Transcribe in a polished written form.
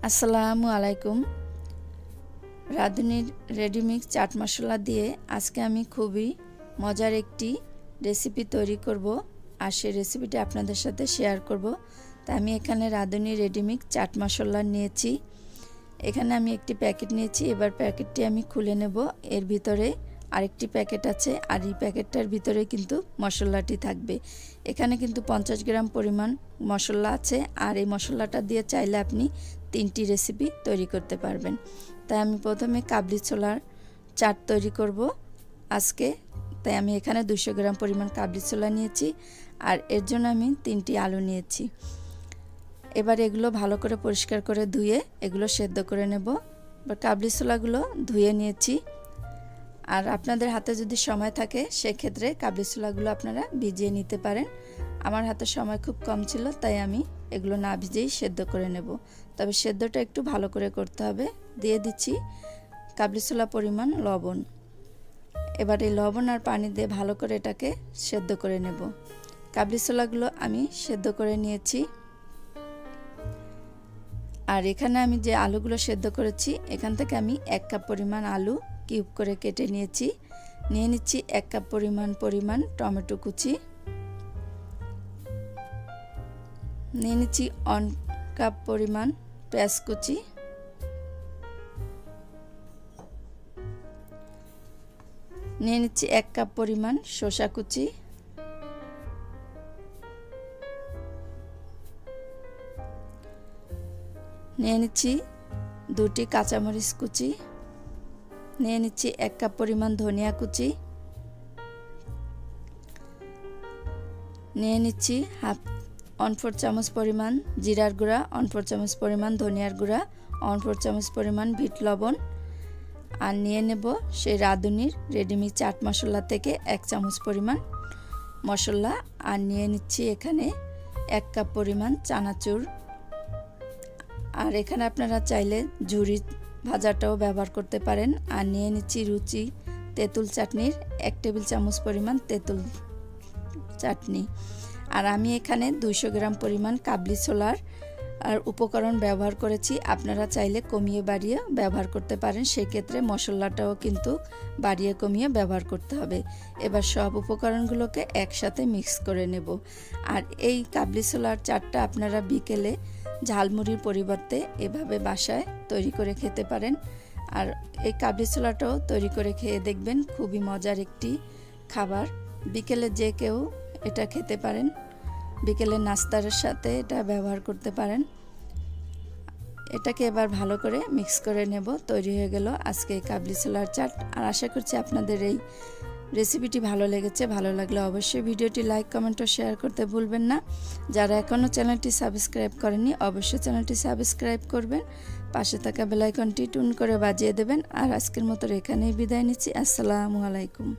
আসসালামু আলাইকুম। রাঁধুনির রেডিমিক্স চাট মশলা দিয়ে আজকে আমি খুবই মজার একটি রেসিপি তৈরি করব আর সেই রেসিপিটি আপনাদের সাথে শেয়ার করব। তাই আমি এখানে রাঁধুনির রেডিমিক্স চাট মশলা নিয়েছি। এখানে আমি একটি প্যাকেট নিয়েছি। এবার প্যাকেটটি আমি খুলে নেব। এর ভিতরে আরেকটি প্যাকেট আছে আর এই প্যাকেটটার ভিতরে কিন্তু মশলাটি থাকবে। এখানে কিন্তু 50 গ্রাম পরিমাণ মশলা আছে আর এই মশলাটা দিয়ে চাইলে আপনি 3টি রেসিপি তৈরি করতে পারবেন। তাই আমি প্রথমে কাবলি ছোলার চাট তৈরি করব আজকে। তাই আমি এখানে 200 গ্রাম পরিমাণ কাবলি ছোলা নিয়েছি আর এর জন্য আমি 3টি আলু নিয়েছি। এবার এগুলো ভালো করে পরিষ্কার করে ধুয়ে এগুলো সেদ্ধ করে নেব। এবার কাবলি ছোলাগুলো ধুয়ে নিয়েছি। আর আপনাদের হাতে যদি সময় থাকে সেক্ষেত্রে কাবলি ছোলাগুলো আপনারা ভিজিয়ে নিতে পারেন। আমার হাতে সময় খুব কম ছিল তাই আমি এগুলো না ভিজিয়েই সেদ্ধ করে নেব। তবে সেদ্ধটা একটু ভালো করে করতে হবে। দিয়ে দিচ্ছি কাবলি ছোলা পরিমাণ লবণ। এবার এই লবণ আর পানি দিয়ে ভালো করে এটাকে সেদ্ধ করে নেব। কাবলি ছোলাগুলো আমি সেদ্ধ করে নিয়েছি। আর এখানে আমি যে আলুগুলো সেদ্ধ করেছি এখান থেকে আমি 1 কাপ পরিমাণ আলু কিউব করে কেটে নিয়েছি। নিয়ে নিচ্ছি 1 কাপ পরিমাণ টমেটো কুচি। নিয়ে নিচ্ছি 1 কাপ পরিমাণ পেঁয়াজ কুচি। নিয়ে নিচ্ছি 1 কাপ পরিমাণ শসা কুচি। নিয়ে নিচ্ছি 2টি কাঁচামরিচ কুচি। নিয়ে নিচ্ছি 1 কাপ পরিমাণ ধনিয়া কুচি। নিয়ে নিচ্ছি 1/4 চামচ পরিমাণ জিরার গুঁড়া, 1/4 চামচ পরিমাণ ধনিয়ার গুঁড়া, 1/4 চামচ পরিমাণ বিট লবণ। আর নিয়ে নেব সেই রাঁধুনির রেডিমিক্স চাট মশলা থেকে 1 চামচ পরিমাণ মশলা। আর নিয়ে নিচ্ছি এখানে 1 কাপ পরিমাণ চানাচুর। আর এখানে আপনারা চাইলে ঝুরি ভাজাটাও ব্যবহার করতে পারেন। আর নিয়ে নিচ্ছি রুচি তেঁতুল চাটনির 1 টেবিল চামচ পরিমাণ তেঁতুল চাটনি। আর আমি এখানে 200 গ্রাম পরিমাণ কাবলি ছোলার আর উপকরণ ব্যবহার করেছি। আপনারা চাইলে কমিয়ে বাড়িয়ে ব্যবহার করতে পারেন। সেই ক্ষেত্রে মশলাটাও কিন্তু বাড়িয়ে কমিয়ে ব্যবহার করতে হবে। এবার সব উপকরণগুলোকে একসাথে মিক্স করে নেব। আর এই কাবলি ছোলার চাটটা আপনারা বিকেলে ঝালমুড়ির পরিবর্তে এভাবে বাসায় তৈরি করে খেতে পারেন। আর এই কাবলি ছোলাটাও তৈরি করে খেয়ে দেখবেন, খুবই মজার একটি খাবার। বিকেলে যে কেউ এটা খেতে পারেন, বিকেলের নাস্তার সাথে এটা ব্যবহার করতে পারেন। এটাকে এবার ভালো করে মিক্স করে নেব। তৈরি হয়ে গেল আজকে কাবলি ছোলার চাট। আর আশা করছি আপনাদের এই রেসিপিটি ভালো লেগেছে। ভালো লাগলে অবশ্যই ভিডিওটি লাইক, কমেন্ট ও শেয়ার করতে ভুলবেন না। যারা এখনও চ্যানেলটি সাবস্ক্রাইব করেননি অবশ্যই চ্যানেলটি সাবস্ক্রাইব করবেন। পাশে থাকা বেল আইকনটি টুন করে বাজিয়ে দেবেন। আর আজকের মতো এখানেই বিদায় নিচ্ছি। আসসালামু আলাইকুম।